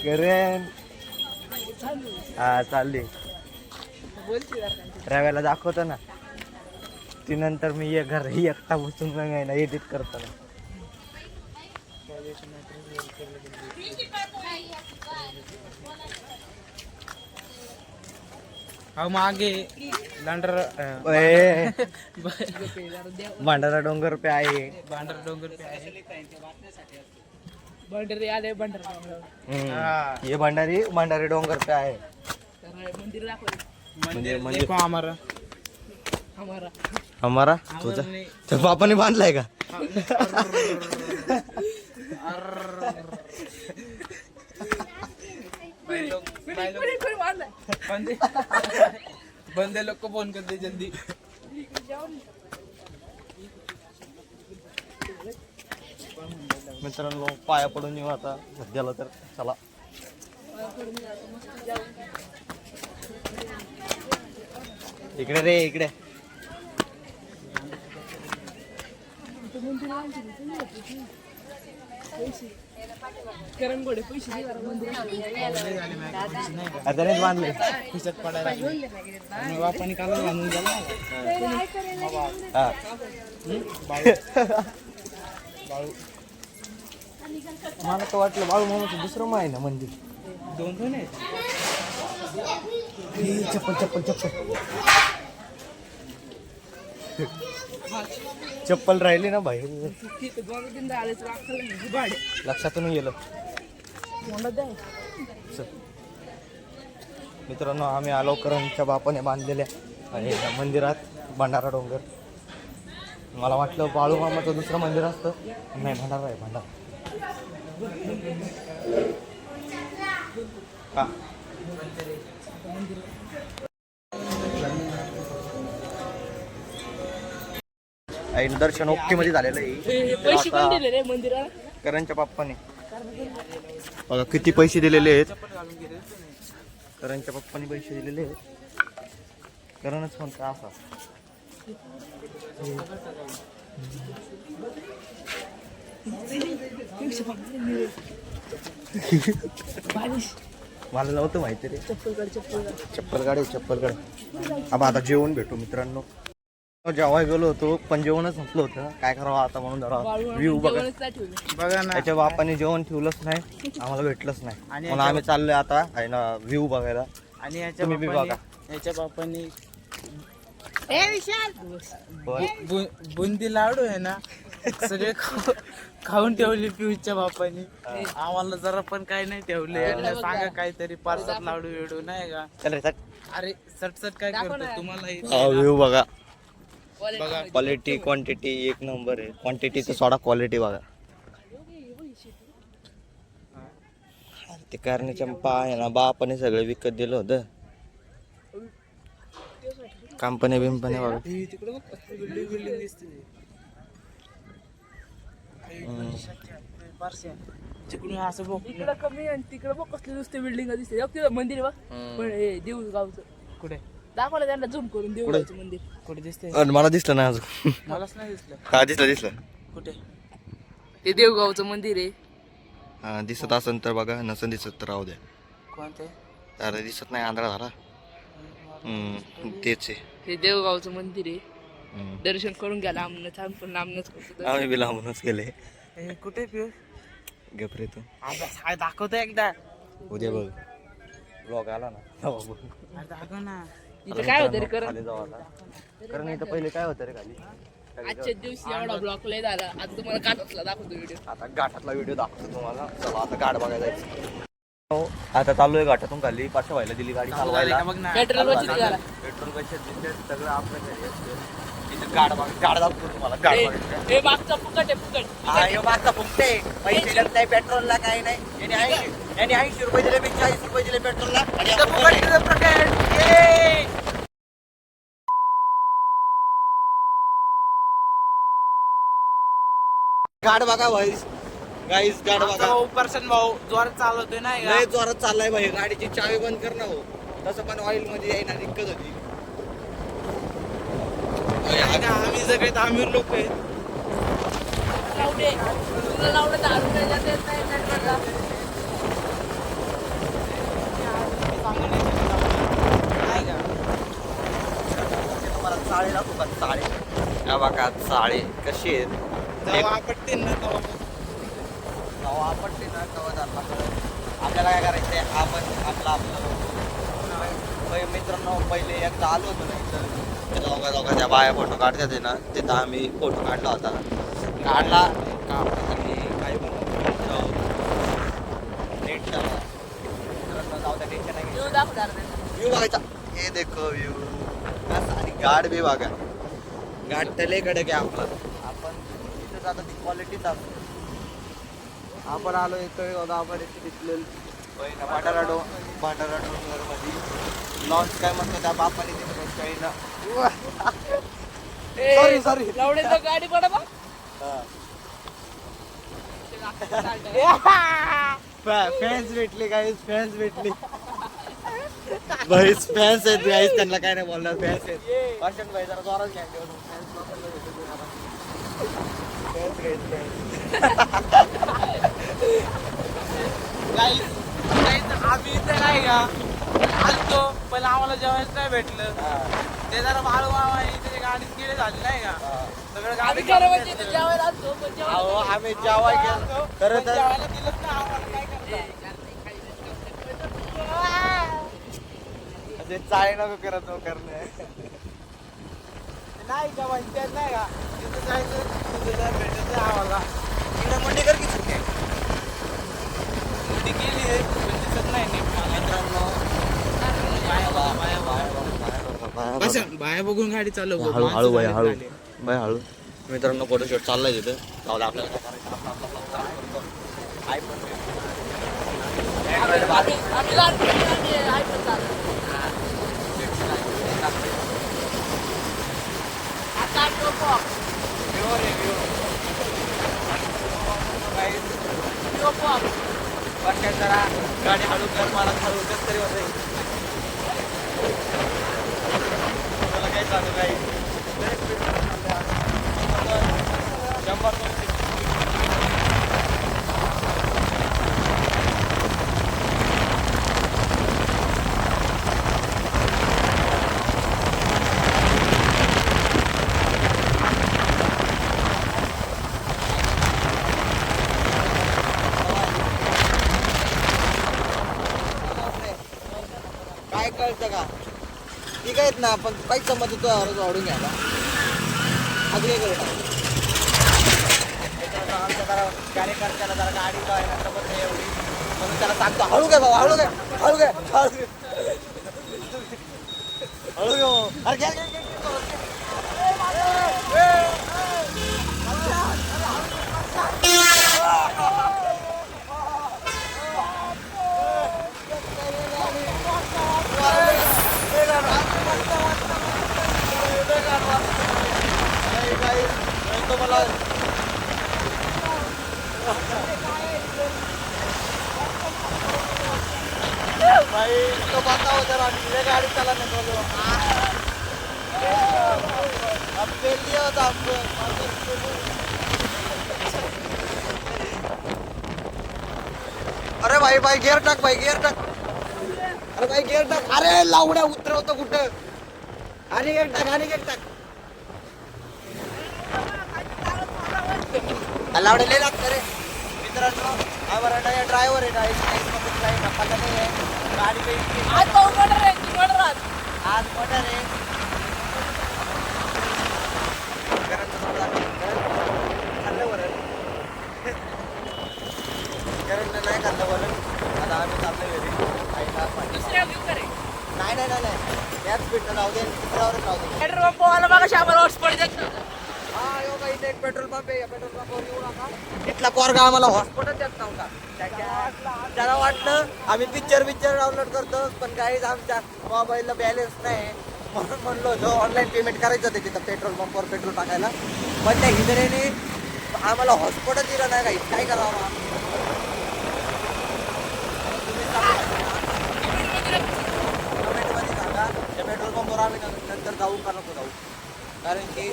करेन हा चालली रव्याला दाखवतो ना ती नंतर मी एक घर एकटा बसून नाही ना एडिट करतो ना मागे लांडर भांडारा डोंगर पे आहे भांडारा डोंगर पे आहे भंडारी आले भंडारी ये भंडारी डोंगर पे आहे मंदिर म्हणजे देखो हमारा हमारा तुझा त्या बापाने बांधलाय का बंदे लोग को फोन कर दे जल्दी मित्रांनो पाया पडून येऊ आता सध्याला तर चला इकडे रे इकडे करंगोडे पैसे आता बांधले खिचत पडायला बापाने काल बांधून गेला हा मला तर वाटलं बाळू मामाचं दुसरं माय ना मंदिर दोन आहेत चप्पल चप्पल चप्पल चप्पल राहिली ना बाहेर लक्षातून गेलं मित्रांनो आम्ही आलो करणच्या बापाने बांधलेल्या आणि मंदिरात भंडारा डोंगर मला वाटलं बाळू मामाचं दुसरं मंदिर असतं नाही भंडारा आहे भंडारा का आणि दर्शन ओके मध्ये झालेलं आहे पैसे पण दिले रे मंदिरात करणच्या बाप्पाने बघा किती पैसे दिलेले आहेत करणच्या बाप्पाने पैसे दिलेले आहेत करणच म्हणता असा मला नव्हतं माहिती रे चप्पल गाडी अब आता जेवण भेटू मित्रांनो जेवाय गेलो होतो पण जेवणच संपलं होतं काय करावं आता म्हणून जरा व्ह्यू बघा ना त्याच्या बापाने जेवण ठेवलंच नाही आम्हाला भेटलंच नाही म्हणून आम्ही चाललोय आता आहे ना व्ह्यू बघायला आणि तुम्ही बी बघा याच्या बापाने बुंदी लाडू आहे ना सगळे खाऊन ठेवले पिऊच्या बापाने आम्हाला जरा पण काही नाही ठेवले सांगा काहीतरी पार्सल लाडू वेडू नाही का चल रे चल. अरे सटसट काय करतो तुम्हाला व्ह्यू बघा क्वालिटी क्वांटिटी एक नंबर आहे क्वांटिटीचं सोडा क्वालिटी बघा ते कारण्याच्या आहे ना बापाने सगळं विकत दिलं होतं कंपनी बिंपनी बघा बिल्डिंग दिसते तिकडून असं बघ इकडं कमी आणि तिकडं बघ कसले नुसते बिल्डिंग दिसते तिथं मंदिर बघ पण हे देऊळ गावचं कुठे दाखवलं त्यांना झूम करून देऊळ गावचं मंदिर कुठे दिसते मला दिसलं ना अजून मलाच नाही दिसलं हा दिसलं कुठे ते देवगावचं मंदिर आहे हा दिसत असेल तर बघा नसेल दिसत तर राहू द्या कोणते अरे दिसत नाही आंधळा झाला तेच आहे ते देवगावचं मंदिर आहे दर्शन करून घ्या लांबनच आम्ही पण लांबनच करतो आम्ही बी लांबूनच गेले कुठे पिऊ गपरे तू काय दाखवतो एकदा उद्या बघ ब्लॉग आला ना तेव्हा बघ. अरे दाखव ना इथं काय होतं रे करण खाली जाऊ आता कारण इथं पहिले काय होतं रे खाली आजच्या दिवशी एवढा ब्लॉक लय झाला आता तुम्हाला काटला दाखवतो व्हिडिओ आता घाटातला व्हिडिओ दाखवतो तुम्हाला चला आता गाड बघायला जायचं हो, आता चालू आहे घाटातून खाली पाचशे व्हायला दिली गाडी चालवायला बघ ना पेट्रोल बचत झाला पेट्रोल पैसे सगळं आपल्या घरी असतं इथं गाड दाखवतो तुम्हाला गाड बघायचं हे मागचा फुकट आहे फुकट हा यो मागचा फुकटे पैसे देत नाही पेट्रोलला काही नाही याने 80 रुपये दिले 40 रुपये दिले पेट्रोलला आणि आता फुकट गाड बघा भाई गाईस गाड बघा पर्सन भाऊ जोरात चालवतोय ना लय जोरात चाललाय भाई गाडीची चावी बंद कर ना हो तसं पण ऑइल मध्ये यायला दिक्कत होती आम्ही सगळे आमिर लोक आहेत लावले तुला लावलं तर अजून नाही जात येत नाही पेट्रोलला बघा चाळे कशी आहेत जेव्हा आपटते ना तेव्हा तेव्हा आपटते ना तेव्हा त्यांना कळेल. आपल्याला काय करायचंय आपलं मित्रांनो पहिले एकदा आलो होतो ना इथं दोघा त्या बाया फोटो काढतात आहे ना तिथं आम्ही फोटो काढला होता काढला का आपल्यासाठी काही बनवतो नीट जाऊ त्या टेन्शन नाही व्ह्यू दाखवणार व्यू बघायचा हे देखो व्यू आणि गाड बी बघा गाड तले कडे घ्या आपण तिथं आता ती क्वालिटीच असते आपण आलो इथं आपण इथे दिसलेलं भाटारा मध्ये लॉन्च काय म्हणतो त्या बापाने तिथे सॉरी लावण्याचं गाडी पडा बा फॅन्स भेटली गाईज फॅन्स भेटली भाईच फॅन्स आहेत गाईज त्यांना काय नाही बोलणार फॅन्स आहेत भाषण भाई जरा जोरात घ्या आम्ही इथं नाही का आलतो पण आम्हाला जेवायला नाही भेटलं ते जरा बाळू मामा इथे गाडीत गेले झाले नाही का सगळं गाडी खरं म्हणजे इथे जेवायला असतो पण अहो आम्ही जेवाय गेलो खरं तर जेवायला दिलंच ना आम्हाला काय करता असे चाळे नको करत नको करणे नाही का म्हणतात नाही का तिथं जायचं तिथं जर भेटत आम्हाला इकडे मंडी कर की सुट्टी मंडी केली आहे पण दिसत नाही नीट मला. मित्रांनो बस बाया बघून गाडी चालव हळू हळू बाई हळू बाई हळू मित्रांनो फोटोशूट चाललाय तिथं जाऊ दे आपल्याला काय करायचं आम्ही लहानपणी iPhone चालवतो. आता Vivo Pop. जरा गाडी हळू कर मला हळू कस तरी होत मला काय सांगू काही 100-200 काय कळतं का ठीक आहेत ना पण काहीच समज होतो आवडून घ्यायला अजून काय करत आमच्या जरा कार्यकर्त्याला जरा गाडी लावायला समज नाही एवढी म्हणून त्याला सांगतो हळू घ्या बाबा हळू घ्या हळू घ्या हळू घ्या हळू घ्या अरे घ्या घ्या भाई तो बताओ जरा ये गाड़ी चलाने बोलो अब फेल दिया होता आपको अरे भाई भाई गियर टाक अरे भाई गियर टाक अरे लावड्या उतरवतो कुठं आणि गियर टाक लावडे लय लागतं रे मित्रांनो हा बराडा या ड्रायव्हर आहे गाडी नफाला नाही आहे गाडी काही आज पाऊस मोटर आहे ती मोटर आज. आज मोठा रे खाल्लं बरं कारण नाही खाल्लं बरं आता आम्ही चाललो घरी आईला पाणी दुसऱ्या view करे. नाही याच स्पीडनं जाऊ दे दुसऱ्यावरच राहू दे पेट्रोल पंप वाला बघा शाबाला हॉटस्पॉट देत नव्हतं. हा यो बाई इथे एक पेट्रोल पंप आहे या पेट्रोल पंपावर येऊ नका इथला पोरगा आम्हाला हॉस्पिटल देत नव्हता त्याला वाटलं आम्ही पिक्चर डाउनलोड करतो पण काहीच आमच्या मोबाईलला बॅलन्स नाही म्हणून म्हणलो होतो ऑनलाईन पेमेंट करायचं होतं तिथं पेट्रोल पंपवर पेट्रोल टाकायला पण त्या हिजरेने आम्हाला हॉस्पिटल दिलं नाही काही काय करावं तुम्ही कमेंटमध्ये सांगा त्या पेट्रोल पंपवर आम्ही नंतर जाऊ का नको जाऊ कारण की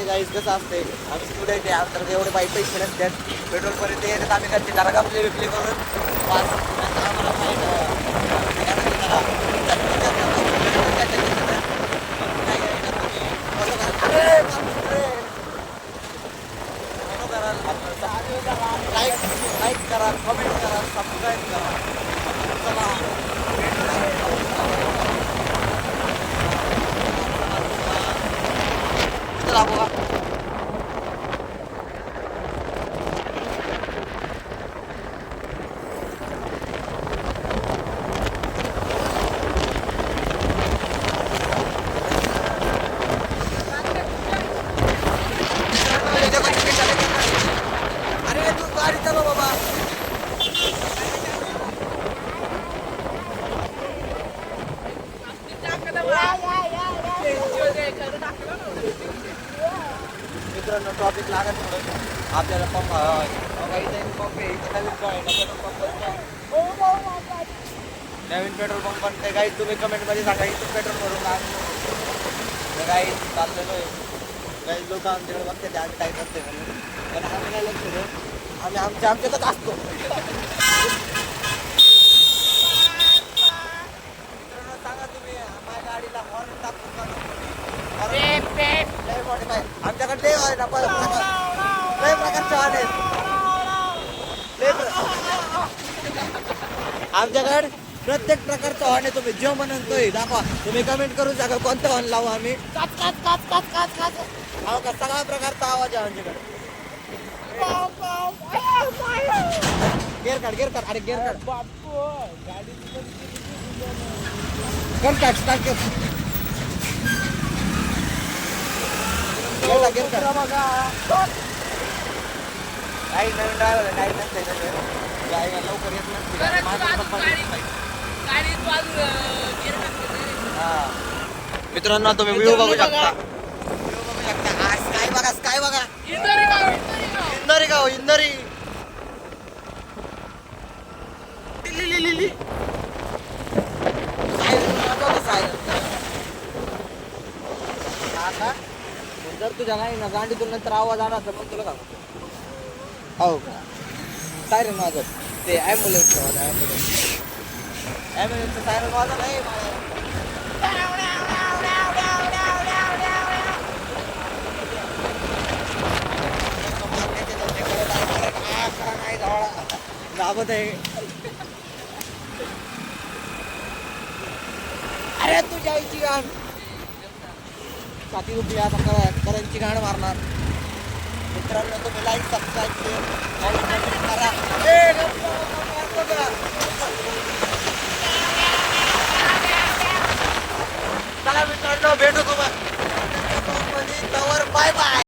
गाईज कसं असते आम्ही स्टुडंट आहे आमच्या एवढे बाईक पैसे नसतात पेट्रोलपर्यंत येतात आम्ही कधी जरा गपले विकले करून लाईक करा, कमेंट करा, सबस्क्राईब करा. चला चला बघा. अरे तू गाडी चालव बाबा. मित्रांनो ट्रॉफिक लागत थोडं आपल्याला पंप पंप आहे इथे नवीन पेट्रोल पंप पण ते काही तुम्ही कमेंटमध्ये सांगा इथून पेट्रोल भरून काही चाललेलो आहे. काही लोक आमच्याकडे बघते ते आम्ही काय करते म्हणून पण आम्ही नाही लक्ष देऊ. आम्ही आमच्यातच असतो. मित्रांनो सांगा तुम्ही माझ्या गाडीला हॉर्न टाकून आमच्याकडे लय आहे ना लय प्रकारचे हॉर्न आहेत. आमच्याकडे प्रत्येक प्रकारचं हॉर्न आहे. तुम्ही जो म्हणतोय दाखवा. तुम्ही कमेंट करून सांगा कोणतं हॉर्न लावू आम्ही. अहो का सगळ्या प्रकारचा आवाज आहे आमच्याकडे. गेअर काढ अरे गेअर काढ स्टार्ट कर. गेअर काढ. काही नवीन ड्रायव्हर आहे काही नसते गाडी लवकर येत नसते. मित्रांनो तुम्ही व्ह्यू बघू शकता. स्काय बघा इंदरी गाव इंदरी. जर तुझ्या नाही ना गांडीतून नंतर आवाज आला तर मग तुला का हो का सायरन वाजत ते ॲम्ब्युलन्सचा वाजा. ॲम्ब्युलन्सचा सायरन वाजा नाही. दाबत आहे. अरे तुझ्या आईची गाण साथी रुपये आता करांची गाण मारणार. मित्रांनो तुम्ही लाईक सबस्क्राईब करा. चला मित्रांनो भेटू तुम्हाला बाय बाय.